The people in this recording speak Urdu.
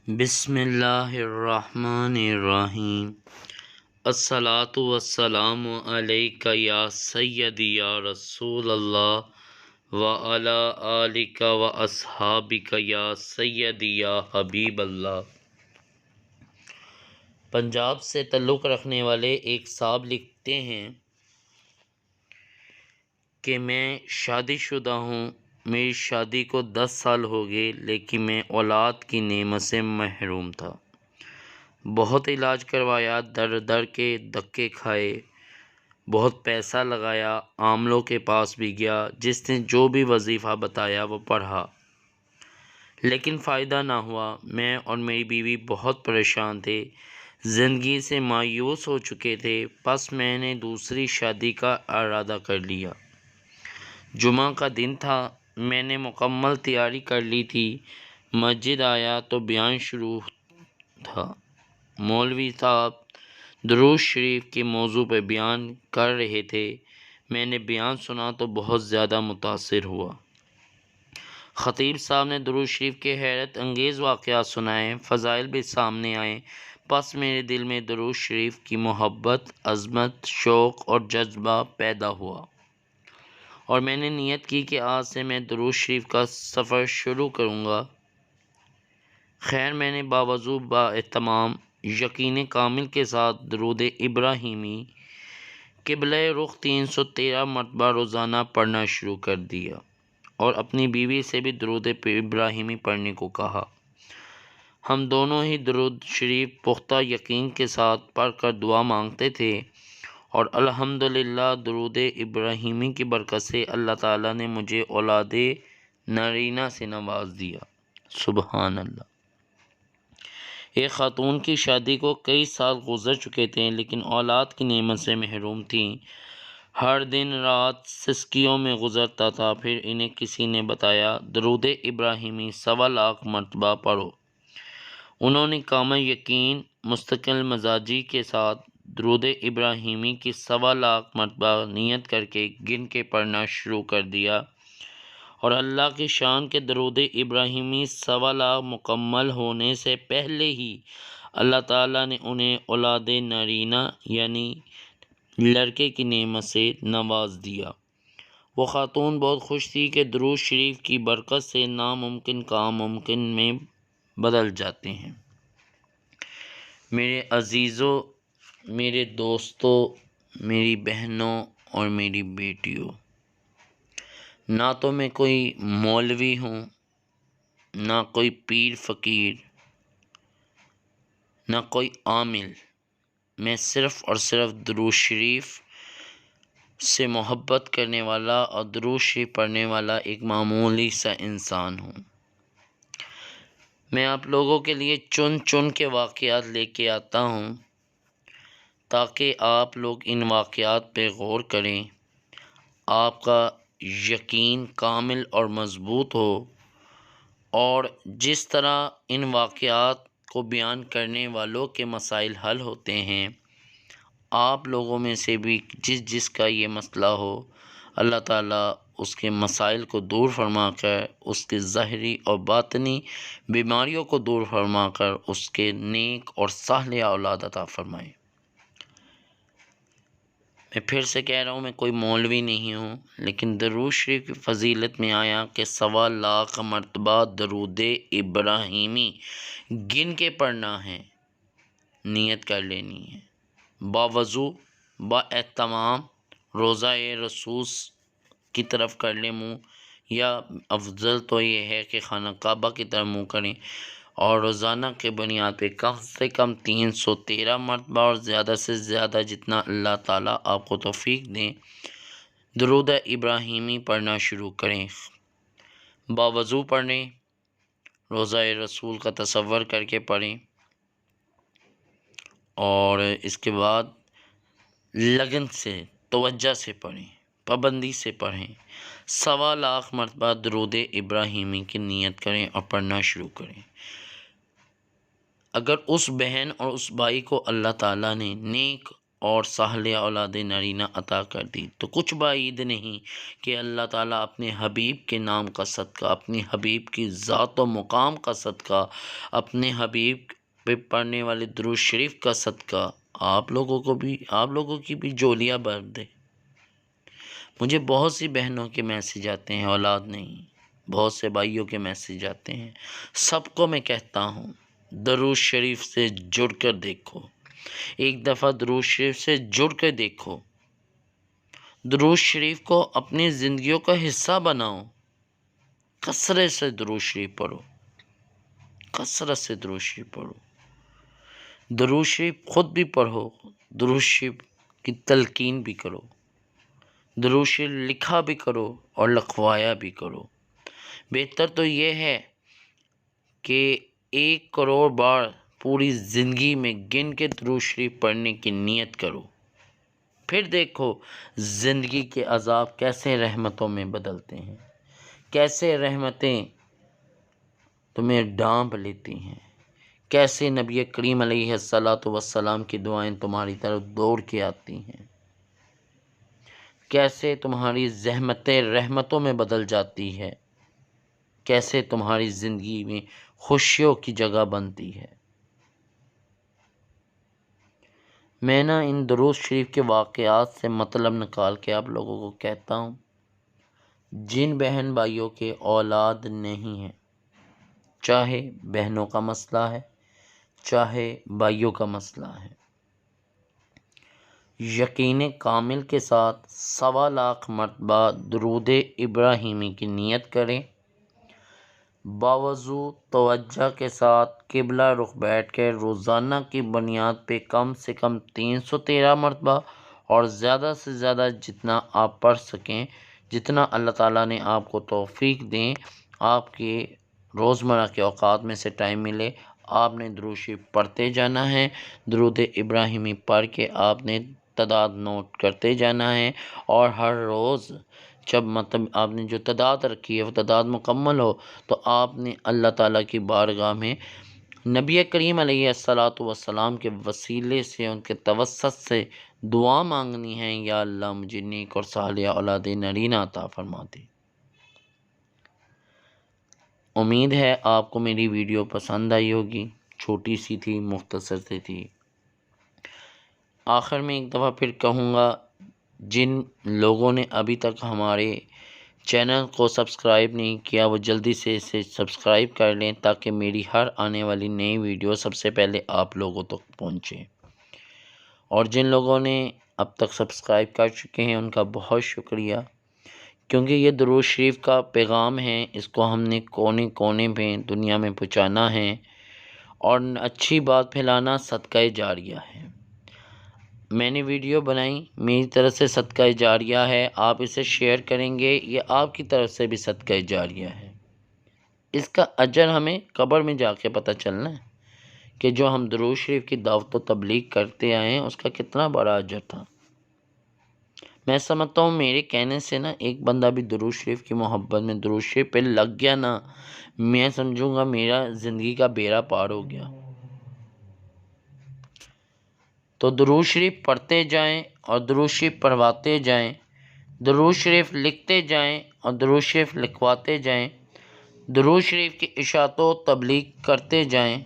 بسم اللہ الرحمن الرحیم۔ الصلاۃ والسلام علیک یا سیدی یا رسول اللہ وعلی آلک و اصحابک یا سیدی یا حبیب اللہ۔ پنجاب سے تعلق رکھنے والے ایک صاحب لکھتے ہیں کہ میں شادی شدہ ہوں، میری شادی کو 10 سال ہو گئے، لیکن میں اولاد کی نعمت سے محروم تھا۔ بہت علاج کروایا، در در کے دھکے کھائے، بہت پیسہ لگایا، عاملوں کے پاس بھی گیا، جس نے جو بھی وظیفہ بتایا وہ پڑھا، لیکن فائدہ نہ ہوا۔ میں اور میری بیوی بہت پریشان تھے، زندگی سے مایوس ہو چکے تھے۔ بس میں نے دوسری شادی کا ارادہ کر لیا۔ جمعہ کا دن تھا، میں نے مکمل تیاری کر لی تھی۔ مسجد آیا تو بیان شروع تھا۔ مولوی صاحب درود شریف کے موضوع پہ بیان کر رہے تھے۔ میں نے بیان سنا تو بہت زیادہ متاثر ہوا۔ خطیب صاحب نے درود شریف کے حیرت انگیز واقعات سنائے، فضائل بھی سامنے آئے۔ پس میرے دل میں درود شریف کی محبت، عظمت، شوق اور جذبہ پیدا ہوا، اور میں نے نیت کی کہ آج سے میں درود شریف کا سفر شروع کروں گا۔ خیر، میں نے باوضو، با اہتمام، یقین کامل کے ساتھ درود ابراہیمی قبلہ رخ 313 مرتبہ روزانہ پڑھنا شروع کر دیا، اور اپنی بیوی سے بھی درود ابراہیمی پڑھنے کو کہا۔ ہم دونوں ہی درود شریف پختہ یقین کے ساتھ پڑھ کر دعا مانگتے تھے، اور الحمدللہ درود ابراہیمی کی برکت سے اللہ تعالیٰ نے مجھے اولاد نرینہ سے نواز دیا۔ سبحان اللہ۔ ایک خاتون کی شادی کو کئی سال گزر چکے تھے، لیکن اولاد کی نعمت سے محروم تھیں۔ ہر دن رات سسکیوں میں گزرتا تھا۔ پھر انہیں کسی نے بتایا درود ابراہیمی 1.25 مرتبہ پڑھو۔ انہوں نے کامل یقین، مستقل مزاجی کے ساتھ درود ابراہیمی کی 1.25 مرتبہ نیت کر کے گن کے پڑھنا شروع کر دیا، اور اللہ کی شان کے درود ابراہیمی 1.25 مکمل ہونے سے پہلے ہی اللہ تعالیٰ نے انہیں اولاد نرینہ یعنی لڑکے کی نعمت سے نواز دیا۔ وہ خاتون بہت خوش تھی کہ درود شریف کی برکت سے ناممکن کام ممکن میں بدل جاتے ہیں۔ میرے عزیزوں، میرے دوستوں، میری بہنوں اور میری بیٹیوں، نہ تو میں کوئی مولوی ہوں، نہ کوئی پیر فقیر، نہ کوئی عامل۔ میں صرف اور صرف درود شریف سے محبت کرنے والا اور درود شریف پڑھنے والا ایک معمولی سا انسان ہوں۔ میں آپ لوگوں کے لیے چن چن کے واقعات لے کے آتا ہوں، تاکہ آپ لوگ ان واقعات پہ غور کریں، آپ کا یقین کامل اور مضبوط ہو، اور جس طرح ان واقعات کو بیان کرنے والوں کے مسائل حل ہوتے ہیں، آپ لوگوں میں سے بھی جس کا یہ مسئلہ ہو، اللہ تعالیٰ اس کے مسائل کو دور فرما کر، اس کے ظاہری اور باطنی بیماریوں کو دور فرما کر اس کے نیک اور صالح اولاد عطا فرمائے۔ میں پھر سے کہہ رہا ہوں، میں کوئی مولوی نہیں ہوں، لیکن درود شریف کی فضیلت میں آیا کہ 1.25 مرتبہ درود ابراہیمی گن کے پڑھنا ہے، نیت کر لینی ہے، باوضو، با اہتمام، روضہ رسول کی طرف کر لیں منہ، یا افضل تو یہ ہے کہ خانہ کعبہ کی طرف منہ کریں، اور روزانہ کے بنیاد پہ کم سے کم 313 مرتبہ، اور زیادہ سے زیادہ جتنا اللہ تعالیٰ آپ کو توفیق دیں، درود ابراہیمی پڑھنا شروع کریں۔ باوضو پڑھیں، روضہ رسول کا تصور کر کے پڑھیں، اور اس کے بعد لگن سے، توجہ سے پڑھیں، پابندی سے پڑھیں۔ 1.25 مرتبہ درود ابراہیمی کی نیت کریں اور پڑھنا شروع کریں۔ اگر اس بہن اور اس بھائی کو اللہ تعالیٰ نے نیک اور صالح اولاد نرینہ عطا کر دی، تو کچھ بعید نہیں کہ اللہ تعالیٰ اپنے حبیب کے نام کا صدقہ، اپنی حبیب کی ذات و مقام کا صدقہ، اپنے حبیب پہ پڑھنے والے درود شریف کا صدقہ آپ لوگوں کی بھی جولیاں بھر دے۔ مجھے بہت سی بہنوں کے میسیج آتے ہیں، اولاد نہیں، بہت سے بھائیوں کے میسیج آتے ہیں، سب کو میں کہتا ہوں درود شریف سے جڑ کر دیکھو، ایک دفعہ درود شریف سے جڑ کر دیکھو، درود شریف کو اپنی زندگیوں کا حصہ بناؤ، کثرت سے درود شریف پڑھو، کثرت سے درود شریف پڑھو، درود شریف خود بھی پڑھو، درود شریف کی تلقین بھی کرو، درود شریف لکھا بھی کرو اور لکھوایا بھی کرو۔ بہتر تو یہ ہے کہ 1 کروڑ بار پوری زندگی میں گن کے درود شریف پڑھنے کی نیت کرو، پھر دیکھو زندگی کے عذاب کیسے رحمتوں میں بدلتے ہیں، کیسے رحمتیں تمہیں ڈانپ لیتی ہیں، کیسے نبی کریم علیہ السلام کی دعائیں تمہاری طرف دوڑ کے آتی ہیں، کیسے تمہاری زحمتیں رحمتوں میں بدل جاتی ہے، کیسے تمہاری زندگی میں خوشیوں کی جگہ بنتی ہے۔ میں ان درود شریف کے واقعات سے مطلب نکال کے آپ لوگوں کو کہتا ہوں، جن بہن بھائیوں کے اولاد نہیں ہیں، چاہے بہنوں کا مسئلہ ہے چاہے بھائیوں کا مسئلہ ہے، یقین کامل کے ساتھ 1.25 مرتبہ درود ابراہیمی کی نیت کریں، باوضو توجہ کے ساتھ قبلہ رخ بیٹھ کے روزانہ کی بنیاد پہ کم سے کم 313 مرتبہ اور زیادہ سے زیادہ جتنا آپ پڑھ سکیں، جتنا اللہ تعالیٰ نے آپ کو توفیق دیں، آپ کے روزمرہ کے اوقات میں سے ٹائم ملے، آپ نے درود شریف پڑھتے جانا ہے، درود ابراہیمی پڑھ کے آپ نے تعداد نوٹ کرتے جانا ہے، اور ہر روز جب آپ نے جو تعداد رکھی ہے وہ تعداد مکمل ہو تو آپ نے اللہ تعالیٰ کی بارگاہ میں نبی کریم علیہ السلام کے وسیلے سے، ان کے توسط سے دعا مانگنی ہے، یا اللہ مجھے نیک اور صالح اولاد نرینہ عطا فرما دے۔ امید ہے آپ کو میری ویڈیو پسند آئی ہوگی، چھوٹی سی تھی، مختصر سی تھی۔ آخر میں ایک دفعہ پھر کہوں گا، جن لوگوں نے ابھی تک ہمارے چینل کو سبسکرائب نہیں کیا وہ جلدی سے اسے سبسکرائب کر لیں تاکہ میری ہر آنے والی نئی ویڈیو سب سے پہلے آپ لوگوں تک پہنچے، اور جن لوگوں نے اب تک سبسکرائب کر چکے ہیں ان کا بہت شکریہ، کیونکہ یہ درود شریف کا پیغام ہے، اس کو ہم نے کونے کونے میں دنیا میں پہنچانا ہے، اور اچھی بات پھیلانا صدقہ جاریہ ہے۔ میں نے ویڈیو بنائی، میری طرف سے صدقہ جاریہ ہے، آپ اسے شیئر کریں گے، یہ آپ کی طرف سے بھی صدقہ جاریہ ہے۔ اس کا اجر ہمیں قبر میں جا کے پتہ چلنا ہے کہ جو ہم درود شریف کی دعوت و تبلیغ کرتے آئے ہیں اس کا کتنا بڑا اجر تھا۔ میں سمجھتا ہوں میرے کہنے سے ایک بندہ بھی درود شریف کی محبت میں درود شریف پہ لگ گیا میں سمجھوں گا میرا زندگی کا بیڑا پار ہو گیا۔ تو درود شریف پڑھتے جائیں اور درود شریف پڑھواتے جائیں، درود شریف لکھتے جائیں اور درود شریف لکھواتے جائیں، درود شریف کی اشاعت و تبلیغ کرتے جائیں،